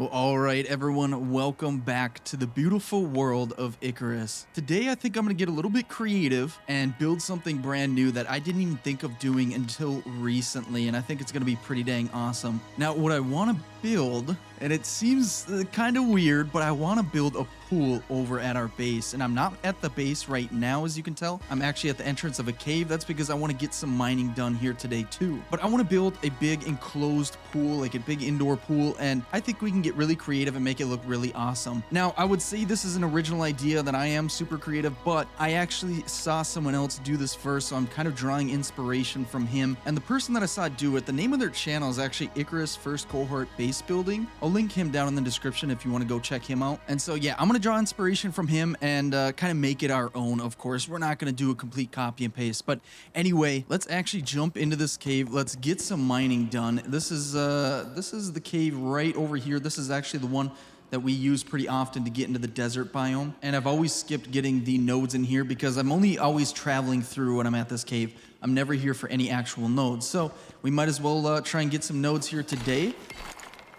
Well, all right, everyone, welcome back to the beautiful world of Icarus. Today, I think I'm going to get a little bit creative and build something brand new that I didn't even think of doing until recently, and I think it's going to be pretty dang awesome. Now, what I want to build, and it seems kind of weird, but I want to build a pool over at our base, and I'm not at the base right now, as you can tell. I'm actually at the entrance of a cave. That's because I want to get some mining done here today too. But I want to build a big enclosed pool, like a big indoor pool, and I think we can get really creative and make it look really awesome. Now, I would say this is an original idea that I am super creative, but I actually saw someone else do this first, so I'm kind of drawing inspiration from him. And the person that I saw do it, the name of their channel is actually Icarus First Cohort Base Building. I'll link him down in the description if you want to go check him out. And so yeah, I'm going to draw inspiration from him and kind of make it our own. Of course, we're not going to do a complete copy and paste, but anyway, let's actually jump into this cave. Let's get some mining done. This is the cave right over here. This is actually the one that we use pretty often to get into the desert biome, and I've always skipped getting the nodes in here because I'm only always traveling through when I'm at this cave. I'm never here for any actual nodes, so we might as well try and get some nodes here today.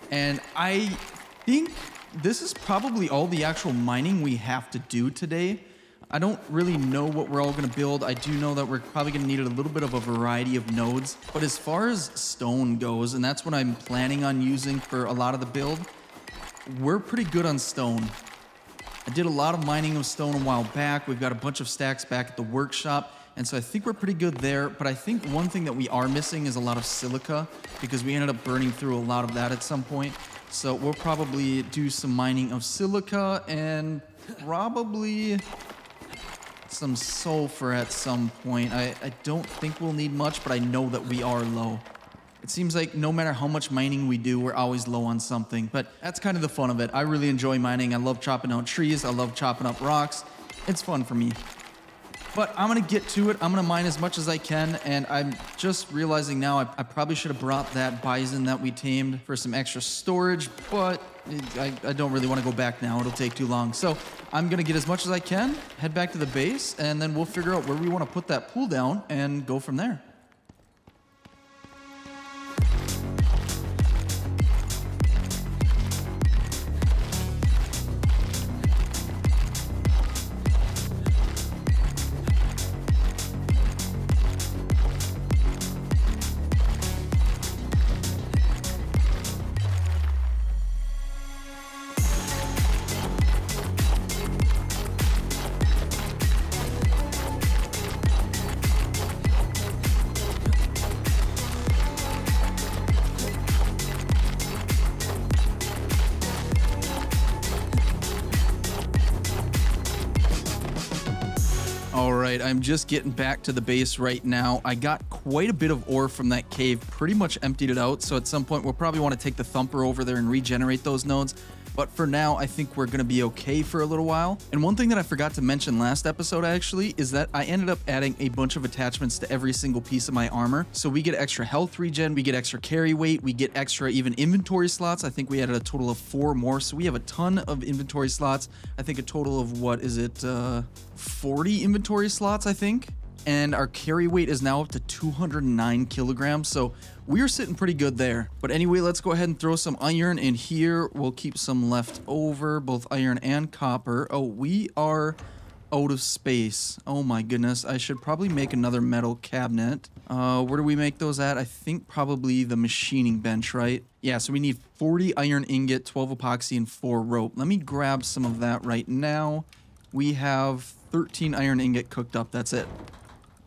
And I think this is probably all the actual mining we have to do today. I don't really know what we're all going to build. I do know that we're probably going to need a little bit of a variety of nodes. But as far as stone goes, and that's what I'm planning on using for a lot of the build, we're pretty good on stone. I did a lot of mining of stone a while back. We've got a bunch of stacks back at the workshop, and so I think we're pretty good there. But I think one thing that we are missing is a lot of silica, because we ended up burning through a lot of that at some point. So we'll probably do some mining of silica and probably some sulfur at some point. I don't think we'll need much, but I know that we are low. It seems like no matter how much mining we do, we're always low on something, but that's kind of the fun of it. I really enjoy mining. I love chopping out trees. I love chopping up rocks. It's fun for me. But I'm going to get to it. I'm going to mine as much as I can, and I'm just realizing now I probably should have brought that bison that we tamed for some extra storage, but I don't really want to go back now. It'll take too long. So I'm going to get as much as I can, head back to the base, and then we'll figure out where we want to put that pool down and go from there. Alright, I'm just getting back to the base right now. I got quite a bit of ore from that cave, pretty much emptied it out, so at some point we'll probably want to take the thumper over there and regenerate those nodes. But for now, I think we're going to be okay for a little while. And one thing that I forgot to mention last episode, actually, is that I ended up adding a bunch of attachments to every single piece of my armor. So we get extra health regen, we get extra carry weight, we get extra even inventory slots. I think we added a total of 4 more. So we have a ton of inventory slots. I think a total of, 40 inventory slots, I think. And our carry weight is now up to 209 kilograms, so we're sitting pretty good there. But anyway, let's go ahead and throw some iron in here. We'll keep some left over, both iron and copper. Oh, we are out of space. Oh my goodness, I should probably make another metal cabinet. Where do we make those at? I think probably the machining bench, right? Yeah, so we need 40 iron ingot, 12 epoxy, and 4 rope. Let me grab some of that right now. We have 13 iron ingot cooked up, that's it.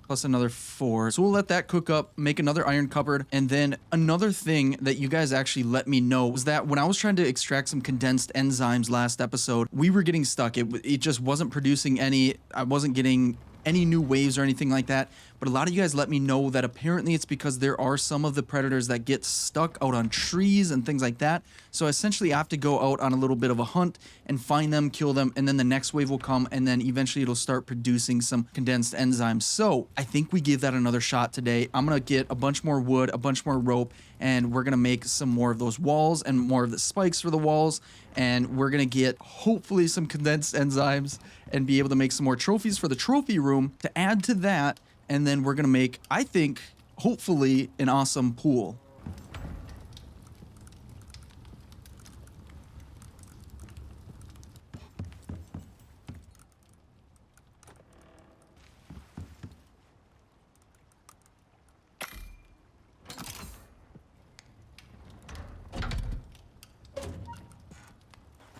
Plus another 4. So we'll let that cook up, make another iron cupboard. And then another thing that you guys actually let me know was that when I was trying to extract some condensed enzymes last episode, we were getting stuck. It just wasn't producing any. I wasn't getting any new waves or anything like that. But a lot of you guys let me know that apparently it's because there are some of the predators that get stuck out on trees and things like that. So essentially I have to go out on a little bit of a hunt and find them, kill them, and then the next wave will come, and then eventually it'll start producing some condensed enzymes. So I think we give that another shot today. I'm gonna get a bunch more wood, a bunch more rope, and we're gonna make some more of those walls and more of the spikes for the walls, and we're gonna get hopefully some condensed enzymes and be able to make some more trophies for the trophy room to add to that. And then we're going to make, I think, hopefully, an awesome pool.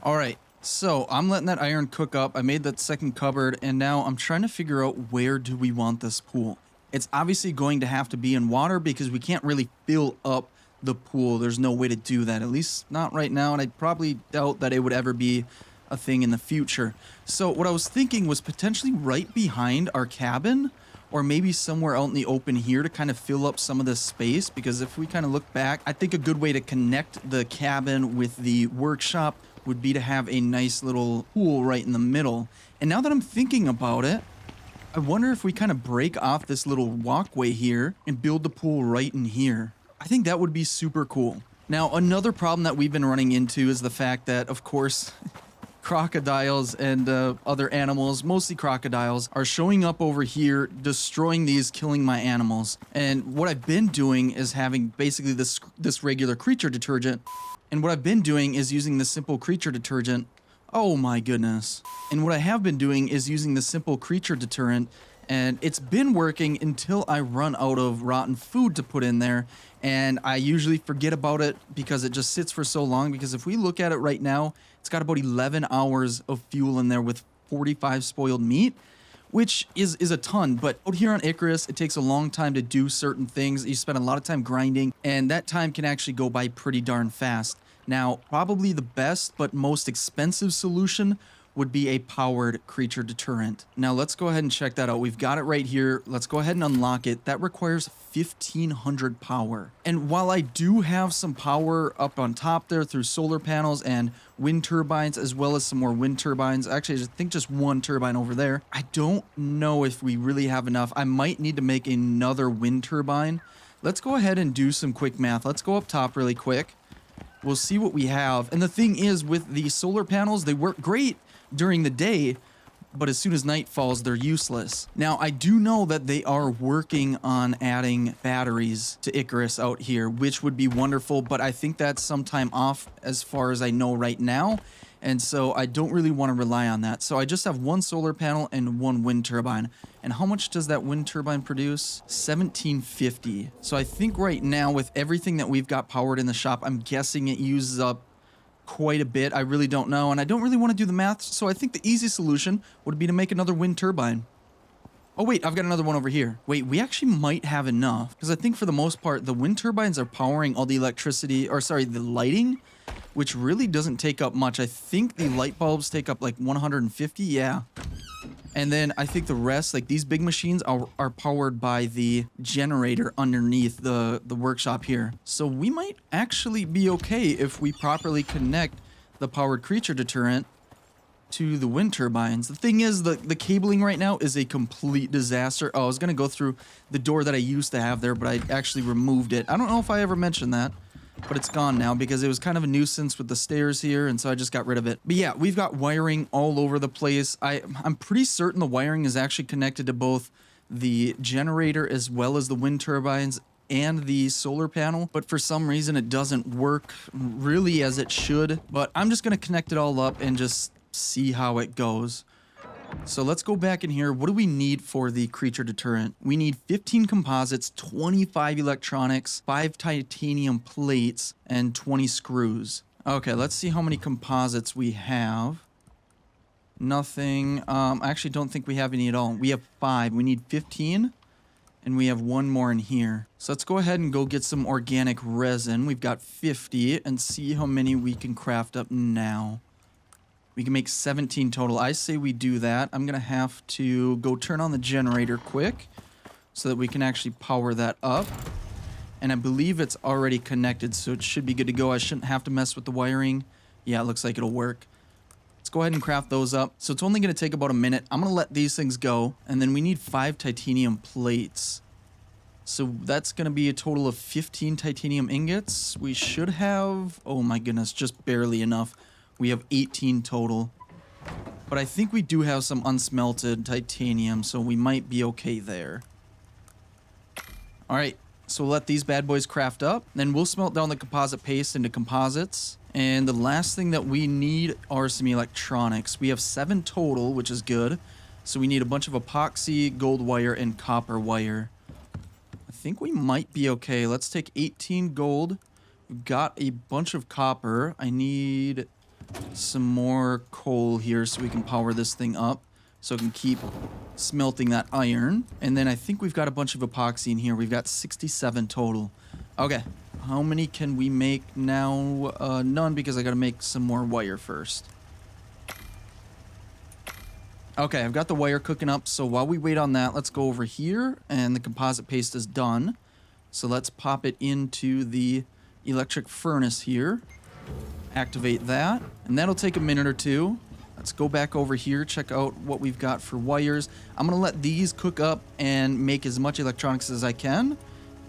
All right, so I'm letting that iron cook up. I made that second cupboard, and now I'm trying to figure out where do we want this pool. It's obviously going to have to be in water because we can't really fill up the pool. There's no way to do that, at least not right now, and I probably doubt that it would ever be a thing in the future. So what I was thinking was potentially right behind our cabin, or maybe somewhere out in the open here to kind of fill up some of this space, because if we kind of look back, I think a good way to connect the cabin with the workshop would be to have a nice little pool right in the middle. And now that I'm thinking about it, I wonder if we kind of break off this little walkway here and build the pool right in here. I think that would be super cool. Now, another problem that we've been running into is the fact that, of course, crocodiles and other animals, mostly crocodiles, are showing up over here, destroying these, killing my animals. And what I've been doing is having basically this regular creature deterrent. And what I've been doing is using the simple creature deterrent. Oh my goodness. And what I have been doing is using the simple creature deterrent, and it's been working until I run out of rotten food to put in there. And I usually forget about it because it just sits for so long, because if we look at it right now, it's got about 11 hours of fuel in there with 45 spoiled meat, which is a ton. But out here on Icarus, it takes a long time to do certain things. You spend a lot of time grinding, and that time can actually go by pretty darn fast. Now, probably the best but most expensive solution would be a powered creature deterrent. Now, let's go ahead and check that out. We've got it right here. Let's go ahead and unlock it. That requires 1,500 power. And while I do have some power up on top there through solar panels and wind turbines, as well as some more wind turbines, actually, I think just one turbine over there, I don't know if we really have enough. I might need to make another wind turbine. Let's go ahead and do some quick math. Let's go up top really quick. We'll see what we have. And the thing is, with the solar panels, they work great during the day, but as soon as night falls, they're useless. Now, I do know that they are working on adding batteries to Icarus out here, which would be wonderful, but I think that's sometime off as far as I know right now. And so I don't really want to rely on that. So I just have one solar panel and one wind turbine. And how much does that wind turbine produce? 1750. So I think right now, with everything that we've got powered in the shop, I'm guessing it uses up quite a bit. I really don't know, and I don't really want to do the math, so I think the easy solution would be to make another wind turbine. Oh wait, I've got another one over here. Wait, we actually might have enough, because I think for the most part, the wind turbines are powering all the electricity, or sorry, the lighting, which really doesn't take up much. I think the light bulbs take up like 150, yeah. And then I think the rest, like these big machines, are powered by the generator underneath the workshop here. So we might actually be okay if we properly connect the powered creature deterrent to the wind turbines. The thing is, the cabling right now is a complete disaster. Oh, I was going to go through the door that I used to have there, but I actually removed it. I don't know if I ever mentioned that, but it's gone now because it was kind of a nuisance with the stairs here, and so I just got rid of it. But yeah, we've got wiring all over the place. I'm pretty certain the wiring is actually connected to both the generator as well as the wind turbines and the solar panel, but for some reason it doesn't work really as it should. But I'm just going to connect it all up and just see how it goes. So let's go back in here. What do we need for the creature deterrent? We need 15 composites, 25 electronics, 5 titanium plates, and 20 screws. Okay, let's see how many composites we have. Nothing. I actually don't think we have any at all. We have 5. We need 15, and we have 1 more in here. So let's go ahead and go get some organic resin. We've got 50, and see how many we can craft up now. We can make 17 total. I say we do that. I'm going to have to go turn on the generator quick so that we can actually power that up. And I believe it's already connected, so it should be good to go. I shouldn't have to mess with the wiring. Yeah, it looks like it'll work. Let's go ahead and craft those up. So it's only going to take about a minute. I'm going to let these things go. And then we need 5 titanium plates. So that's going to be a total of 15 titanium ingots. We should have, oh my goodness, just barely enough. We have 18 total. But I think we do have some unsmelted titanium, so we might be okay there. Alright, so we'll let these bad boys craft up. Then we'll smelt down the composite paste into composites. And the last thing that we need are some electronics. We have 7 total, which is good. So we need a bunch of epoxy, gold wire, and copper wire. I think we might be okay. Let's take 18 gold. We've got a bunch of copper. I need some more coal here so we can power this thing up. So it can keep smelting that iron. And then I think we've got a bunch of epoxy in here. We've got 67 total. Okay. How many can we make now? None, because I got to make some more wire first. Okay, I've got the wire cooking up. So while we wait on that, let's go over here. And the composite paste is done. So let's pop it into the electric furnace here. Activate that. And that'll take a minute or two. Let's go back over here, check out what we've got for wires. I'm going to let these cook up and make as much electronics as I can.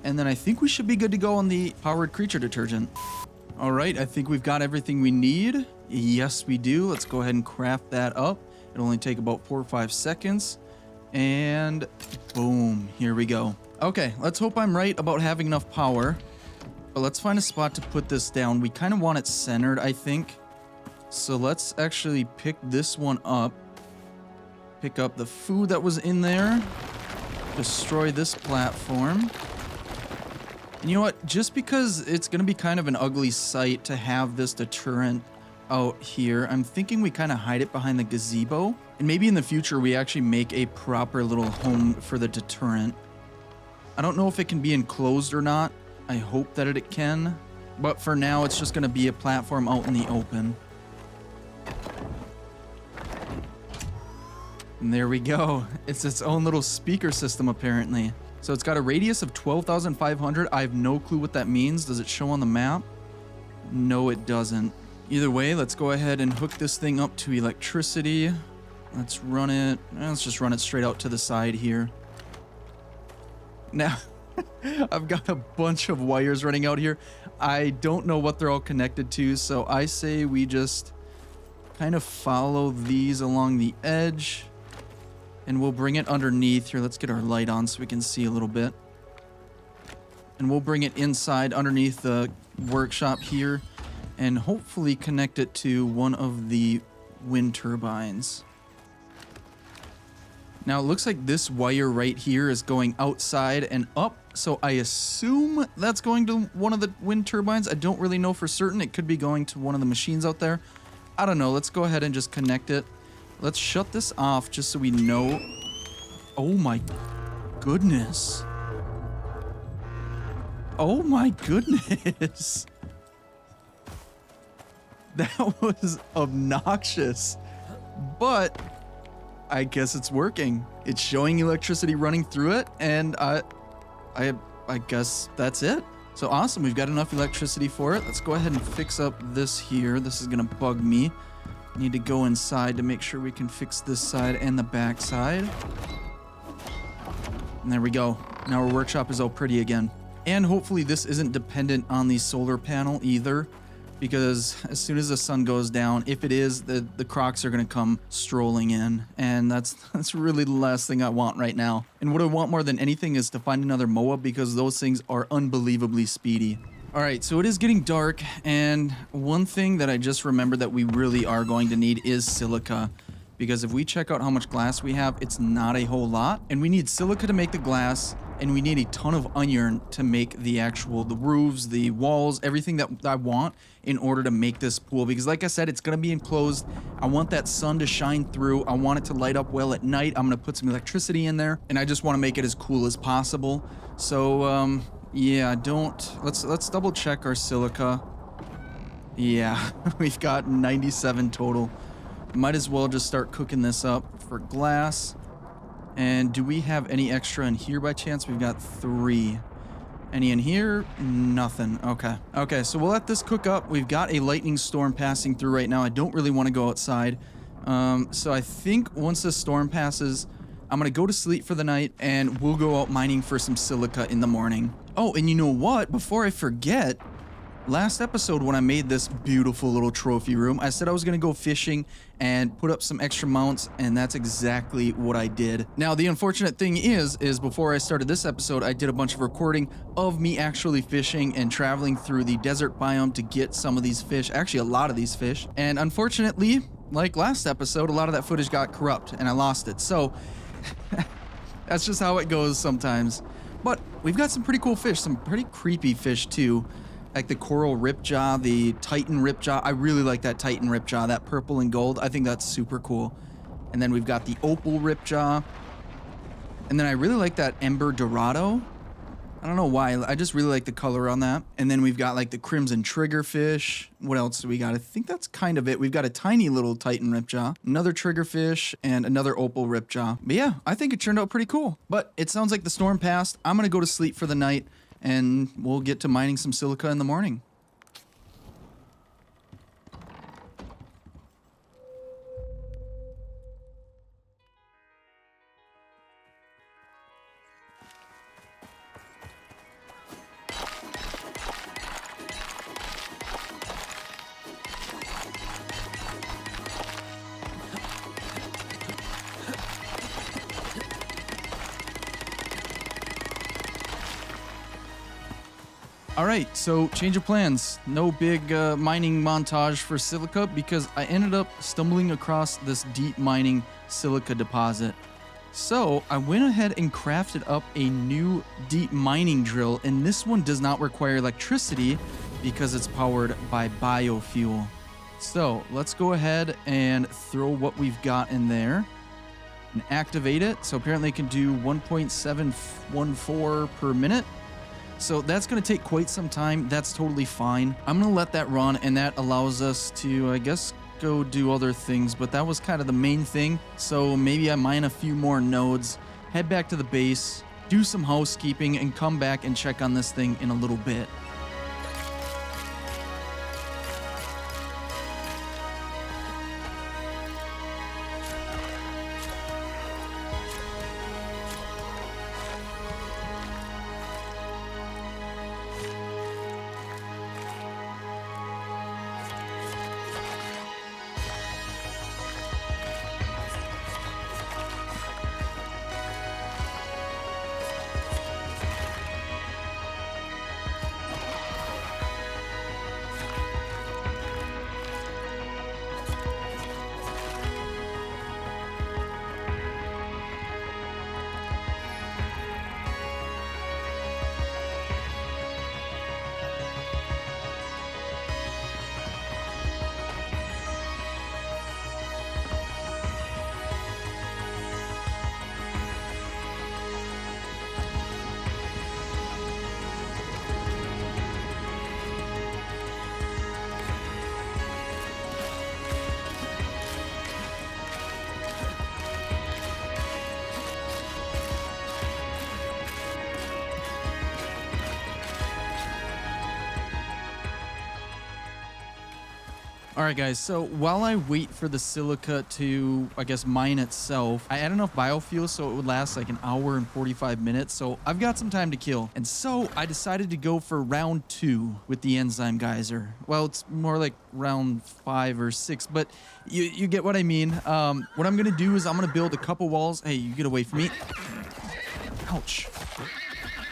And then I think we should be good to go on the powered creature detergent. All right, I think we've got everything we need. Yes, we do. Let's go ahead and craft that up. It'll only take about 4 or 5 seconds. And boom, here we go. Okay, let's hope I'm right about having enough power. But let's find a spot to put this down. We kind of want it centered, I think. So let's actually pick this one up. Pick up the food that was in there. Destroy this platform. And you know what? Just because it's going to be kind of an ugly sight to have this deterrent out here, I'm thinking we kind of hide it behind the gazebo. And maybe in the future we actually make a proper little home for the deterrent. I don't know if it can be enclosed or not. I hope that it can. But for now, it's just going to be a platform out in the open. And there we go. It's its own little speaker system, apparently. So it's got a radius of 12,500. I have no clue what that means. Does it show on the map? No, it doesn't. Either way, let's go ahead and hook this thing up to electricity. Let's run it. Let's just run it straight out to the side here. Now, I've got a bunch of wires running out here. I don't know what they're all connected to, so I say we just kind of follow these along the edge. And we'll bring it underneath here. Let's get our light on so we can see a little bit. And we'll bring it inside underneath the workshop here. And hopefully connect it to one of the wind turbines. Now it looks like this wire right here is going outside and up. So I assume that's going to one of the wind turbines. I don't really know for certain. It could be going to one of the machines out there. I don't know. Let's go ahead and just connect it. Let's shut this off just so we know. Oh my goodness. Oh my goodness. That was obnoxious. But I guess it's working. It's showing electricity running through it, and I guess that's it. So awesome. We've got enough electricity for it. Let's go ahead and fix up this here. This is going to bug me. Need to go inside to make sure we can fix this side and the back side. And there we go. Now our workshop is all pretty again. And hopefully this isn't dependent on the solar panel either, because as soon as the sun goes down, if it is, the crocs are going to come strolling in. And that's really the last thing I want right now. And what I want more than anything is to find another MOA, because those things are unbelievably speedy. All right, so it is getting dark, and one thing that I just remembered that we really are going to need is silica. Because if we check out how much glass we have, it's not a whole lot. And we need silica to make the glass, and we need a ton of iron to make the roofs, the walls, everything that I want in order to make this pool. Because like I said, it's going to be enclosed. I want that sun to shine through. I want it to light up well at night. I'm going to put some electricity in there, and I just want to make it as cool as possible. So, yeah, let's double check our silica. Yeah, we've got 97 total. Might as well just start cooking this up for glass. And do we have any extra in here by chance? We've got 3. Any in here? Nothing. Okay. Okay, so we'll let this cook up. We've got a lightning storm passing through right now. I don't really want to go outside. So I think once this storm passes, I'm going to go to sleep for the night, and we'll go out mining for some silica in the morning. Oh, and you know what? Before I forget, last episode when I made this beautiful little trophy room, I said I was going to go fishing and put up some extra mounts, and that's exactly what I did. Now, the unfortunate thing is before I started this episode, I did a bunch of recording of me actually fishing and traveling through the desert biome to get some of these fish, actually a lot of these fish. And unfortunately, like last episode, a lot of that footage got corrupt and I lost it. So that's just how it goes sometimes. But we've got some pretty cool fish, some pretty creepy fish too. like the coral ripjaw, the Titan ripjaw. I really like that Titan ripjaw, that purple and gold. I think that's super cool. And then we've got the opal ripjaw. And then I really like that Ember Dorado. I don't know why. I just really like the color on that. And then we've got like the crimson triggerfish. What else do we got? I think that's kind of it. We've got a tiny little Titan ripjaw, another triggerfish, and another opal ripjaw. But yeah, I think it turned out pretty cool. But it sounds like the storm passed. I'm going to go to sleep for the night, and we'll get to mining some silica in the morning. All right, so change of plans. No big mining montage for silica because I ended up stumbling across this deep mining silica deposit. So I went ahead and crafted up a new deep mining drill, and this one does not require electricity because it's powered by biofuel. So let's go ahead and throw what we've got in there and activate it. So apparently it can do 1.714 per minute. So that's going to take quite some time. That's totally fine. I'm going to let that run, and that allows us to, I guess, go do other things. But that was kind of the main thing. So maybe I mine a few more nodes, head back to the base, do some housekeeping, and come back and check on this thing in a little bit. All right, guys, so while I wait for the silica to, I guess, mine itself, I add enough biofuel so it would last like an hour and 45 minutes. So I've got some time to kill. And so I decided to go for round 2 with the enzyme geyser. Well, it's more like round 5 or 6, but you get what I mean. What I'm going to do is I'm going to build a couple walls. Hey, you get away from me. Ouch.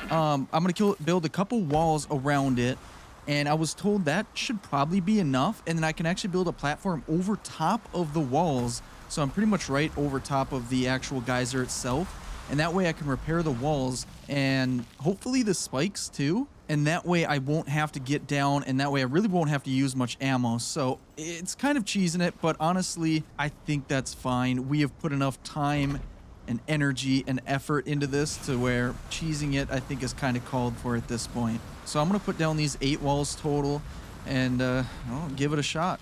I'm going to build a couple walls around it. And I was told that should probably be enough. And then I can actually build a platform over top of the walls. So I'm pretty much right over top of the actual geyser itself. And that way I can repair the walls and hopefully the spikes too. And that way I won't have to get down. And that way I really won't have to use much ammo. So it's kind of cheesing it. But honestly, I think that's fine. We have put enough time and energy and effort into this to where cheesing it, I think, is kind of called for at this point. So I'm going to put down these 8 walls total and I'll give it a shot.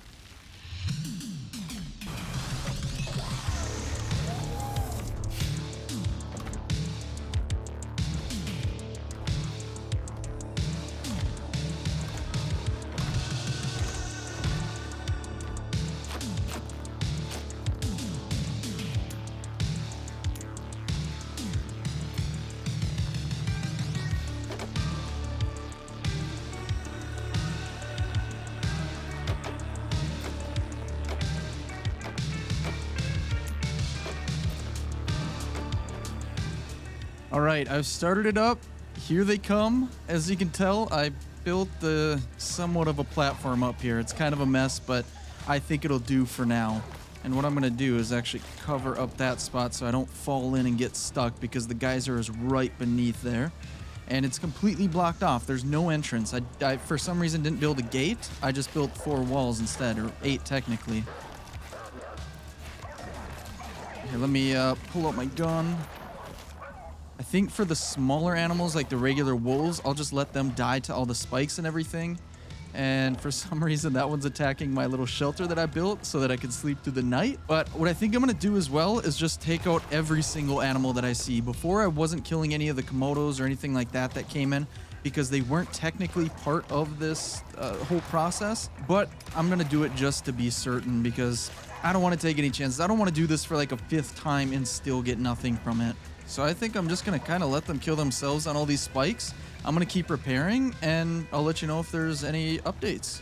All right, I've started it up. Here they come. As you can tell, I built somewhat of a platform up here. It's kind of a mess, but I think it'll do for now. And what I'm going to do is actually cover up that spot so I don't fall in and get stuck because the geyser is right beneath there. and it's completely blocked off. There's no entrance. I for some reason didn't build a gate. I just built 4 walls instead, or 8 technically. Here, let me pull out my gun. I think for the smaller animals, like the regular wolves, I'll just let them die to all the spikes and everything. And for some reason, that one's attacking my little shelter that I built so that I can sleep through the night. But what I think I'm going to do as well is just take out every single animal that I see. Before, I wasn't killing any of the Komodos or anything like that that came in because they weren't technically part of this whole process. But I'm going to do it just to be certain because I don't want to take any chances. I don't want to do this for like a 5th time and still get nothing from it. So I think I'm just going to kind of let them kill themselves on all these spikes. I'm going to keep repairing, and I'll let you know if there's any updates.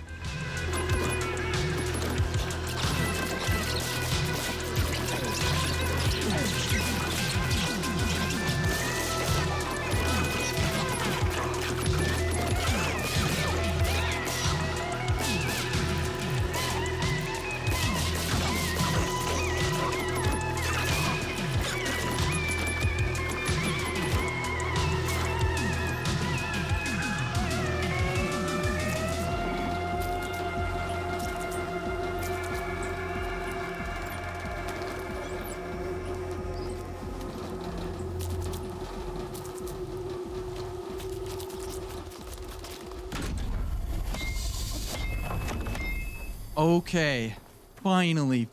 Okay, finally,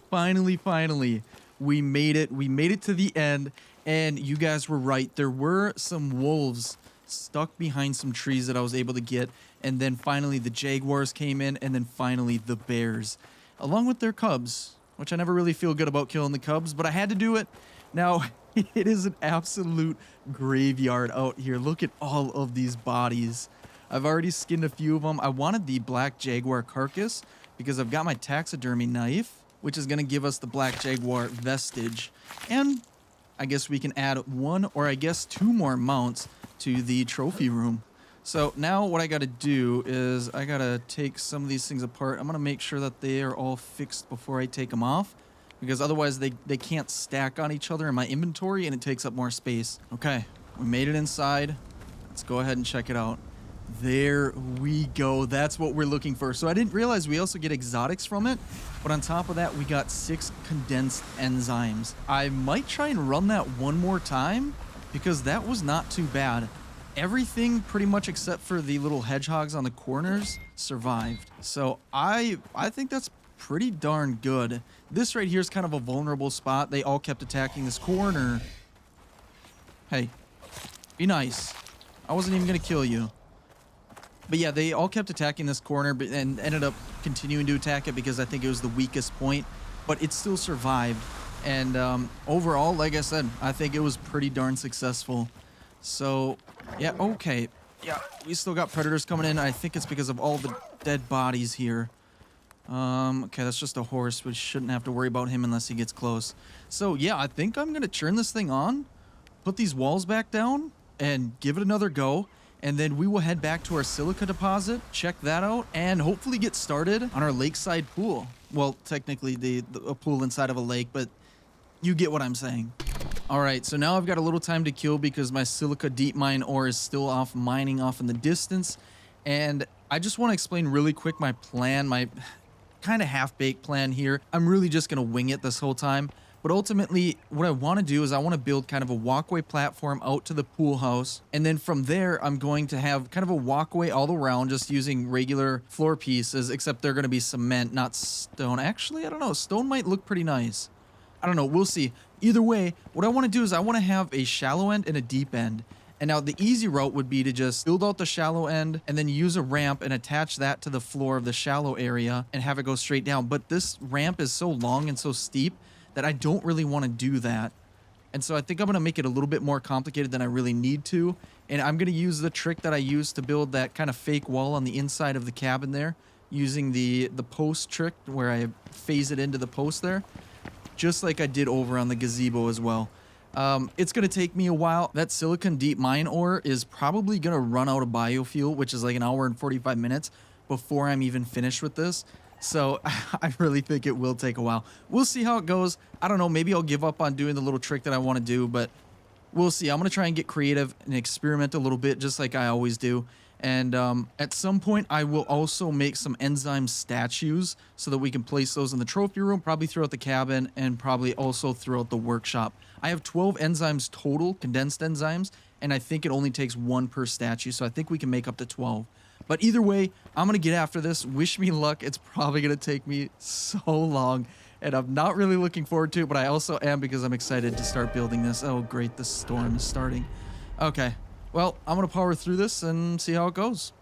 we made it. We made it to the end, and you guys were right. There were some wolves stuck behind some trees that I was able to get, and then finally the jaguars came in, and then finally the bears, along with their cubs, which I never really feel good about killing the cubs, but I had to do it. Now, it is an absolute graveyard out here. Look at all of these bodies. I've already skinned a few of them. I wanted the black jaguar carcass, because I've got my taxidermy knife, which is going to give us the black jaguar vestige. And I guess we can add 1 or I guess 2 more mounts to the trophy room. So now what I got to do is I got to take some of these things apart. I'm going to make sure that they are all fixed before I take them off, because otherwise they can't stack on each other in my inventory and it takes up more space. Okay, we made it inside. Let's go ahead and check it out. There we go. That's what we're looking for. So I didn't realize we also get exotics from it, but on top of that, we got 6 condensed enzymes. I might try and run that one more time because that was not too bad. Everything pretty much except for the little hedgehogs on the corners survived. So I think that's pretty darn good. This right here is kind of a vulnerable spot. They all kept attacking this corner. Hey, be nice. I wasn't even gonna kill you. But yeah, they all kept attacking this corner and ended up continuing to attack it because I think it was the weakest point, but it still survived. And overall, like I said, I think it was pretty darn successful. So yeah, okay. Yeah, we still got predators coming in. I think it's because of all the dead bodies here. Okay, that's just a horse. We shouldn't have to worry about him unless he gets close. So yeah, I think I'm gonna turn this thing on, put these walls back down, and give it another go. And then we will head back to our silica deposit, check that out, and hopefully get started on our lakeside pool. Well, technically a pool inside of a lake, but you get what I'm saying. All right, so now I've got a little time to kill because my silica deep mine ore is still off mining off in the distance. And I just want to explain really quick my plan, my kind of half-baked plan here. I'm really just going to wing it this whole time. But ultimately, what I want to do is I want to build kind of a walkway platform out to the pool house. And then from there, I'm going to have kind of a walkway all around just using regular floor pieces, except they're going to be cement, not stone. Actually, I don't know. Stone might look pretty nice. I don't know. We'll see. Either way, what I want to do is I want to have a shallow end and a deep end. And now the easy route would be to just build out the shallow end and then use a ramp and attach that to the floor of the shallow area and have it go straight down. But this ramp is so long and so steep that I don't really want to do that. And so I think I'm going to make it a little bit more complicated than I really need to. And I'm going to use the trick that I used to build that kind of fake wall on the inside of the cabin there, using the post trick where I phase it into the post there, just like I did over on the gazebo as well. It's going to take me a while. That silicon deep mine ore is probably going to run out of biofuel, which is like an hour and 45 minutes before I'm even finished with this. So I really think it will take a while. We'll see how it goes. I don't know. Maybe I'll give up on doing the little trick that I want to do, but We'll see. I'm gonna try and get creative and experiment a little bit, just like I always do. And at some point, I will also make some enzyme statues so that we can place those in the trophy room, probably throughout the cabin, and probably also throughout the workshop. I have 12 enzymes total, condensed enzymes, and I think it only takes one per statue, so I think we can make up to 12. But either way, I'm gonna get after this. Wish me luck. It's probably gonna take me so long, and I'm not really looking forward to it, but I also am because I'm excited to start building this. Oh, great, the storm is starting. Okay, well, I'm gonna power through this and see how it goes.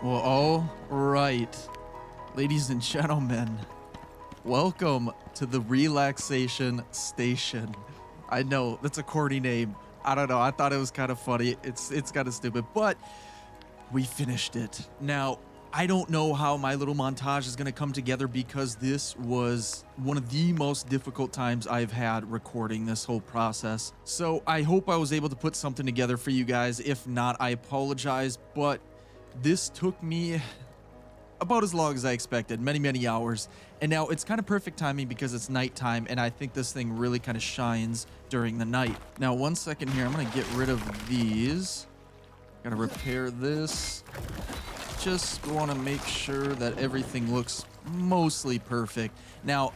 Well, all right, ladies and gentlemen, welcome to the relaxation station. I know that's a corny name. I don't know. I thought it was kind of funny. It's kind of stupid, but we finished it. Now, I don't know how my little montage is going to come together because this was one of the most difficult times I've had recording this whole process. So I hope I was able to put something together for you guys. If not, I apologize, but this took me about as long as I expected, many hours. And now it's kind of perfect timing because it's nighttime, and I think this thing really kind of shines during the night. Now, 1 second here, I'm going to get rid of these. Gotta repair this. Just want to make sure that everything looks mostly perfect. Now,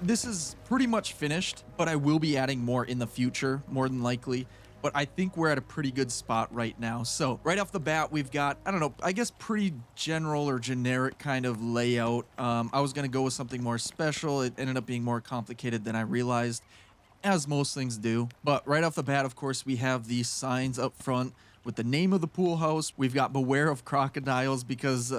this is pretty much finished, but I will be adding more in the future, more than likely. But I think we're at a pretty good spot right now. So right off the bat, we've got, I don't know, I guess pretty general or generic kind of layout. I was going to go with something more special. It ended up being more complicated than I realized, as most things do. But right off the bat, of course, we have these signs up front with the name of the pool house. We've got beware of crocodiles because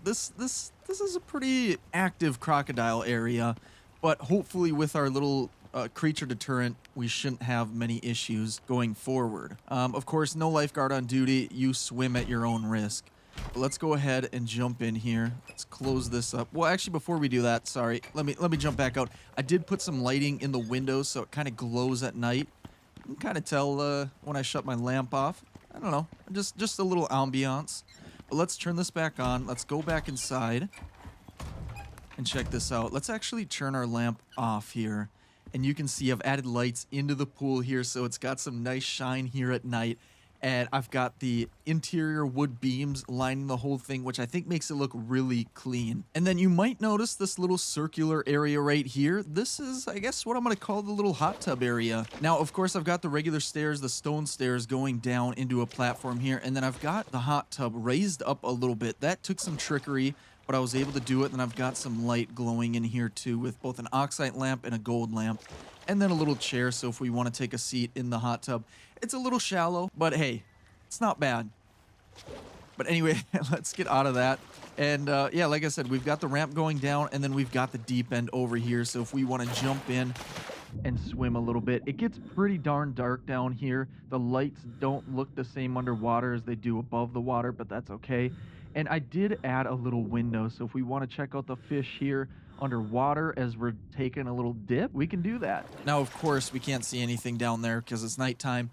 this is a pretty active crocodile area. But hopefully with our little creature deterrent, we shouldn't have many issues going forward. Of course, no lifeguard on duty. You swim at your own risk. But let's go ahead and jump in here. Let's close this up. Well, actually, before we do that, sorry, let me jump back out. I did put some lighting in the windows so it kind of glows at night. You can kind of tell when I shut my lamp off. I don't know, just a little ambiance. But let's turn this back on. Let's go back inside and check this out. Let's actually turn our lamp off here. And you can see I've added lights into the pool here, so it's got some nice shine here at night. And I've got the interior wood beams lining the whole thing, which I think makes it look really clean. And then you might notice this little circular area right here. This is, I guess, what I'm going to call the little hot tub area. Now, of course, I've got the regular stairs, the stone stairs going down into a platform here. And then I've got the hot tub raised up a little bit. That took some trickery, but I was able to do it. And I've got some light glowing in here too with both an oxide lamp and a gold lamp. And then a little chair, so if we want to take a seat in the hot tub. It's a little shallow, but hey, it's not bad. But anyway, let's get out of that. And yeah, like I said, we've got the ramp going down, and then we've got the deep end over here. So if we want to jump in and swim a little bit, it gets pretty darn dark down here. The lights don't look the same underwater as they do above the water, but that's okay. And I did add a little window, so if we want to check out the fish here underwater as we're taking a little dip, we can do that. Now, of course, we can't see anything down there because it's nighttime,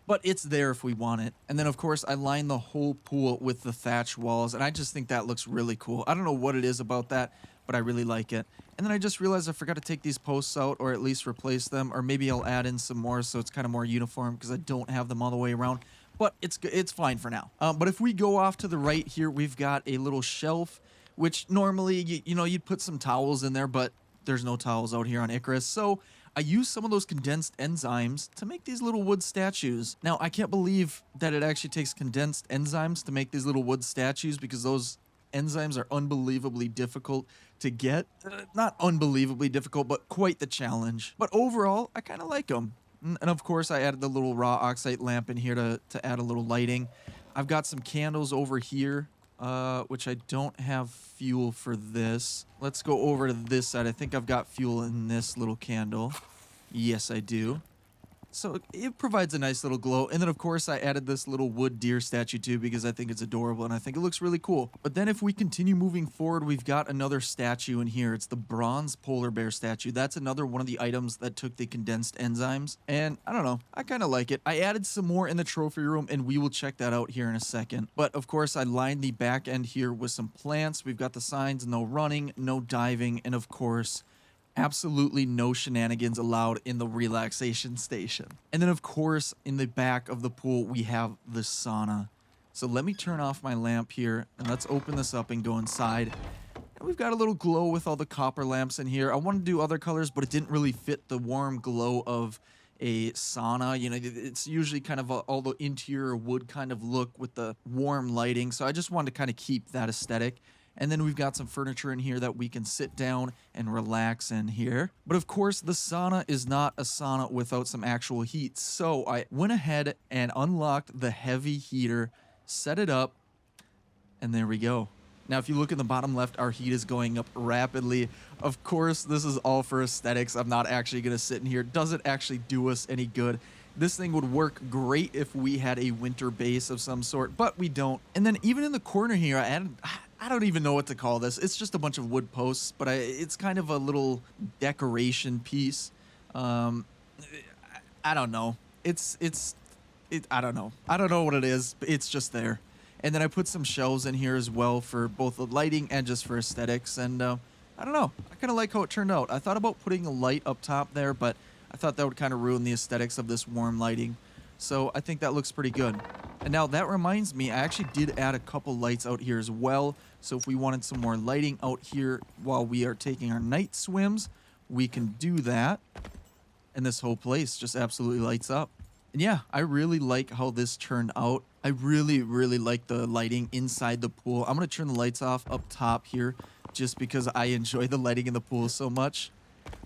but it's there if we want it. And then, of course, I lined the whole pool with the thatch walls, and I just think that looks really cool. I don't know what it is about that, but I really like it. And then I just realized I forgot to take these posts out, or at least replace them, or maybe I'll add in some more so it's kind of more uniform because I don't have them all the way around. But it's fine for now. But if we go off to the right here, we've got a little shelf, which normally, you know, you'd put some towels in there, but there's no towels out here on Icarus. So I used some of those condensed enzymes to make these little wood statues. Now, I can't believe that it actually takes condensed enzymes to make these little wood statues because those enzymes are unbelievably difficult to get. Not unbelievably difficult, but quite the challenge. But overall, I kind of like them. And of course, I added the little raw oxide lamp in here to add a little lighting. I've got some candles over here, which I don't have fuel for this. Let's go over to this side. I think I've got fuel in this little candle. Yes, I do. So it provides a nice little glow. And then, of course, I added this little wood deer statue too because I think it's adorable and I think it looks really cool. But then if we continue moving forward, we've got another statue in here. It's the bronze polar bear statue. That's another one of the items that took the condensed enzymes. And I don't know, I kind of like it. I added some more in the trophy room and we will check that out here in a second. But of course, I lined the back end here with some plants. We've got the signs, no running, no diving, and of course, absolutely no shenanigans allowed in the relaxation station. And then, of course, in the back of the pool, we have the sauna. So let me turn off my lamp here, and let's open this up and go inside. And we've got a little glow with all the copper lamps in here. I wanted to do other colors, but it didn't really fit the warm glow of a sauna. You know, it's usually kind of all the interior wood kind of look with the warm lighting. So I just wanted to kind of keep that aesthetic. And then we've got some furniture in here that we can sit down and relax in here. But of course, the sauna is not a sauna without some actual heat. So I went ahead and unlocked the heavy heater, set it up, And there we go. Now, if you look in the bottom left, our heat is going up rapidly. Of course, this is all for aesthetics. I'm not actually going to sit in here. It doesn't actually do us any good. This thing would work great if we had a winter base of some sort, but we don't. And then even in the corner here, I added, I don't even know what to call this. It's just a bunch of wood posts, but it's kind of a little decoration piece. I don't know. I don't know. I don't know what it is, but it's just there. And then I put some shelves in here as well for both the lighting and just for aesthetics. And I don't know. I kind of like how it turned out. I thought about putting a light up top there, but I thought that would kind of ruin the aesthetics of this warm lighting. So I think that looks pretty good. And now that reminds me, I actually did add a couple lights out here as well. So if we wanted some more lighting out here while we are taking our night swims, we can do that. And this whole place just absolutely lights up. And yeah, I really like how this turned out. I really, really like the lighting inside the pool. I'm going to turn the lights off up top here just because I enjoy the lighting in the pool so much.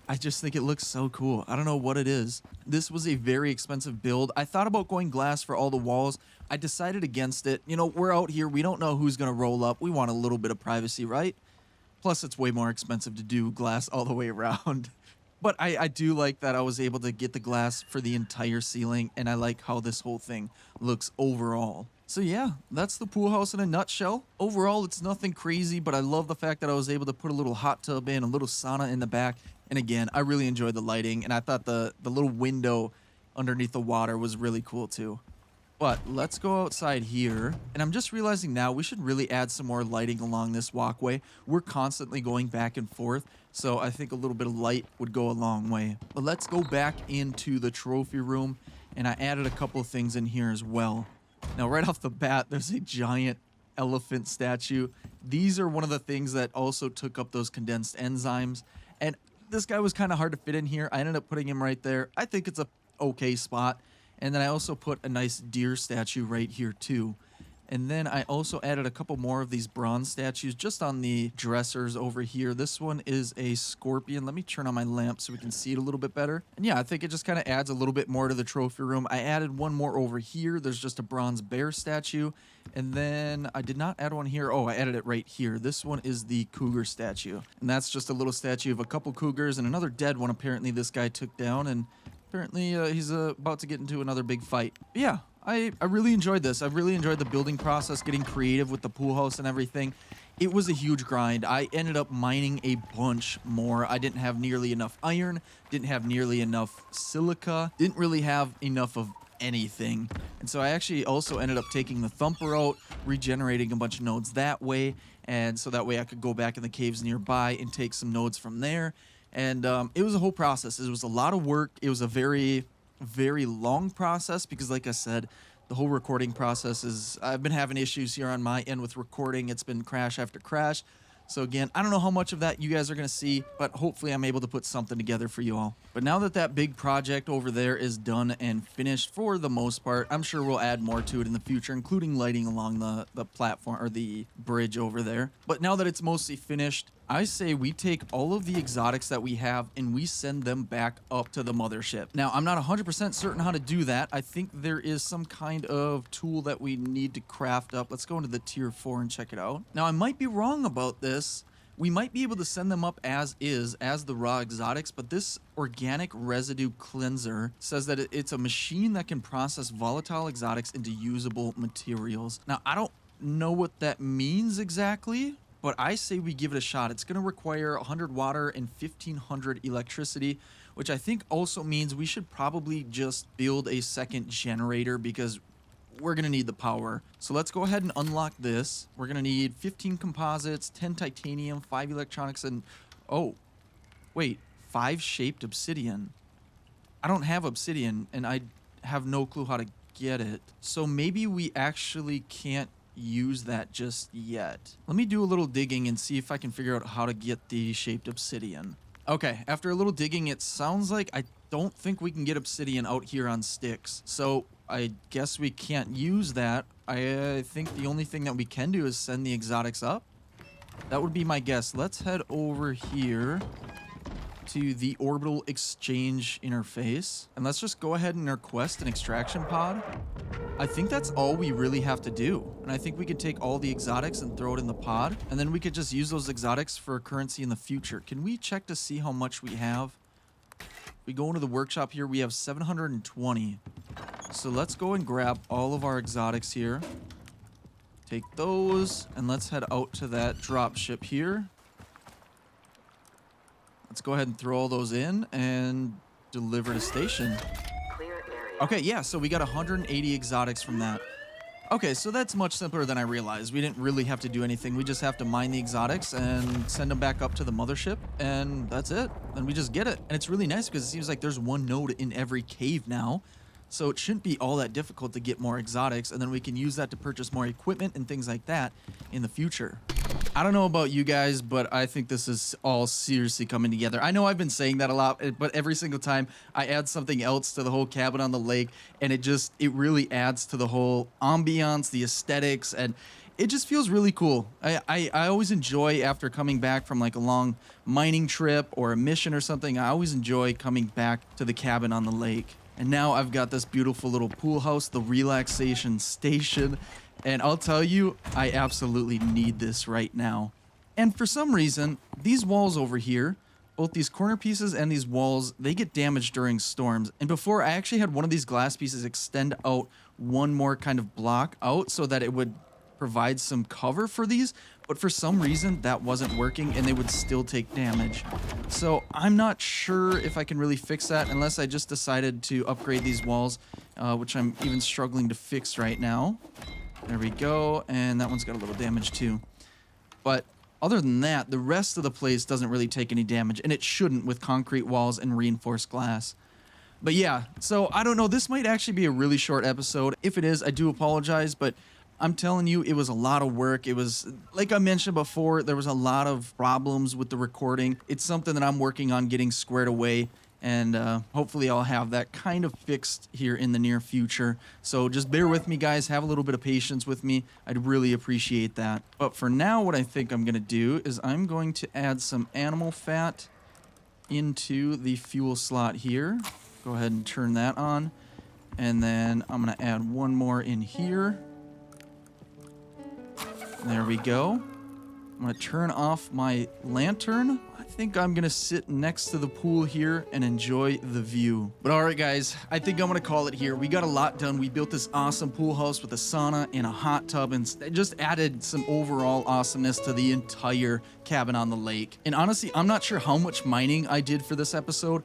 I just think it looks so cool. I don't know what it is. This was a very expensive build. I thought about going glass for all the walls. I decided against it. You know, we're out here. We don't know who's going to roll up. We want a little bit of privacy, right? Plus, it's way more expensive to do glass all the way around. But I do like that I was able to get the glass for the entire ceiling, and I like how this whole thing looks overall. So yeah, that's the pool house in a nutshell. Overall, it's nothing crazy, but I love the fact that I was able to put a little hot tub in, a little sauna in the back. And again, I really enjoyed the lighting, and I thought the little window underneath the water was really cool too. But let's go outside here, and I'm just realizing now we should really add some more lighting along this walkway. We're constantly going back and forth, so I think a little bit of light would go a long way. But let's go back into the trophy room, and I added a couple of things in here as well. Now, right off the bat, there's a giant elephant statue. These are one of the things that also took up those condensed enzymes, and this guy was kind of hard to fit in here. I ended up putting him right there. I think it's a okay spot. And then I also put a nice deer statue right here too. And then I also added a couple more of these bronze statues just on the dressers over here. This one is a scorpion. Let me turn on my lamp so we can see it a little bit better. And yeah, I think it just kind of adds a little bit more to the trophy room. I added one more over here. There's just a bronze bear statue. And then I did not add one here. Oh, I added it right here. This one is the cougar statue. And that's just a little statue of a couple cougars and another dead one apparently this guy took down. And apparently he's about to get into another big fight. But yeah, I really enjoyed this. I really enjoyed the building process, getting creative with the pool house and everything. It was a huge grind. I ended up mining a bunch more. I didn't have nearly enough iron, didn't have nearly enough silica, didn't really have enough of anything. And so I actually also ended up taking the thumper out, regenerating a bunch of nodes that way. And so that way I could go back in the caves nearby and take some nodes from there. And it was a whole process. It was a lot of work. It was a very, very long process because, like I said, the whole recording process is... I've been having issues here on my end with recording. It's been crash after crash. So again, I don't know how much of that you guys are going to see, but hopefully I'm able to put something together for you all. But now that that big project over there is done and finished for the most part, I'm sure we'll add more to it in the future, including lighting along the platform or the bridge over there. But now that it's mostly finished, I say we take all of the exotics that we have and we send them back up to the mothership. Now, I'm not 100% certain how to do that. I think there is some kind of tool that we need to craft up. Let's go into the tier 4 and check it out. Now, I might be wrong about this. We might be able to send them up as is, as the raw exotics, but this organic residue cleanser says that it's a machine that can process volatile exotics into usable materials. Now, I don't know what that means exactly, but I say we give it a shot. It's going to require 100 water and 1500 electricity, which I think also means we should probably just build a second generator because we're going to need the power. So let's go ahead and unlock this. We're going to need 15 composites, 10 titanium, 5 electronics, and... oh, wait, 5 shaped obsidian. I don't have obsidian, and I have no clue how to get it. So maybe we actually can't use that just yet. Let me do a little digging and see if I can figure out how to get the shaped obsidian. Okay, after a little digging, it sounds like I don't think we can get obsidian out here on sticks. So I guess we can't use that. I think the only thing that we can do is send the exotics up. That would be my guess. Let's head over here to the orbital exchange interface. And let's just go ahead and request an extraction pod. I think that's all we really have to do. And I think we could take all the exotics and throw it in the pod. And then we could just use those exotics for currency in the future. Can we check to see how much we have? We go into the workshop here. We have 720. So let's go and grab all of our exotics here. Take those. And let's head out to that drop ship here. Let's go ahead and throw all those in and deliver to station. Okay, yeah, so we got 180 exotics from that. Okay, so that's much simpler than I realized. We didn't really have to do anything. We just have to mine the exotics and send them back up to the mothership, and that's it. Then we just get it. And it's really nice because it seems like there's one node in every cave now. So it shouldn't be all that difficult to get more exotics, and then we can use that to purchase more equipment and things like that in the future. I don't know about you guys, but I think this is all seriously coming together. I know I've been saying that a lot, but every single time I add something else to the whole cabin on the lake, and it really adds to the whole ambiance, the aesthetics, and it just feels really cool. I always enjoy, after coming back from like a long mining trip or a mission or something, I always enjoy coming back to the cabin on the lake. And now I've got this beautiful little pool house, the relaxation station. And I'll tell you, I absolutely need this right now. And for some reason, these walls over here, both these corner pieces and these walls, they get damaged during storms. And before, I actually had one of these glass pieces extend out one more kind of block out so that it would provide some cover for these. But for some reason, that wasn't working and they would still take damage. So I'm not sure if I can really fix that unless I just decided to upgrade these walls, which I'm even struggling to fix right now. There we go, and that one's got a little damage too. But other than that, the rest of the place doesn't really take any damage, and it shouldn't with concrete walls and reinforced glass. But yeah, so I don't know, this might actually be a really short episode. If it is, I do apologize, but I'm telling you, it was a lot of work. It was, like I mentioned before, there was a lot of problems with the recording. It's something that I'm working on getting squared away. And hopefully I'll have that kind of fixed here in the near future. So just bear with me, guys. Have a little bit of patience with me. I'd really appreciate that. But for now, what I think I'm going to do is I'm going to add some animal fat into the fuel slot here. Go ahead and turn that on. And then I'm going to add one more in here. There we go. I'm going to turn off my lantern. I think I'm going to sit next to the pool here and enjoy the view. But all right, guys, I think I'm going to call it here. We got a lot done. We built this awesome pool house with a sauna and a hot tub and just added some overall awesomeness to the entire cabin on the lake. And honestly, I'm not sure how much mining I did for this episode,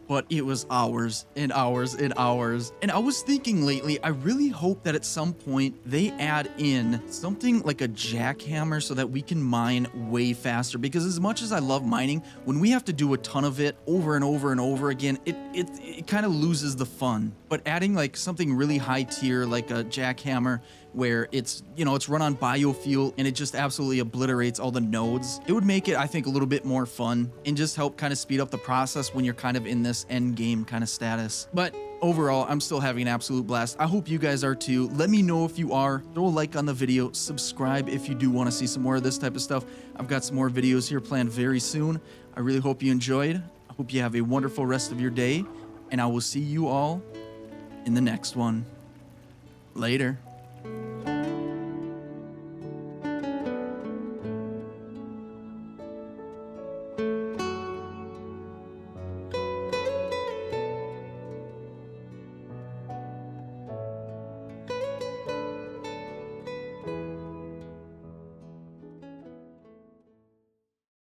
but it was hours and hours and hours. And I was thinking lately, I really hope that at some point they add in something like a jackhammer so that we can mine way faster. Because as much as I love mining, when we have to do a ton of it over and over and over again, it kind of loses the fun. But adding like something really high tier like a jackhammer where it's, you know, it's run on biofuel and it just absolutely obliterates all the nodes, it would make it, I think, a little bit more fun and just help kind of speed up the process when you're kind of in this end game kind of status. But overall, I'm still having an absolute blast. I hope you guys are too. Let me know if you are. Throw a like on the video. Subscribe if you do want to see some more of this type of stuff. I've got some more videos here planned very soon. I really hope you enjoyed. I hope you have a wonderful rest of your day, and I will see you all in the next one. Later.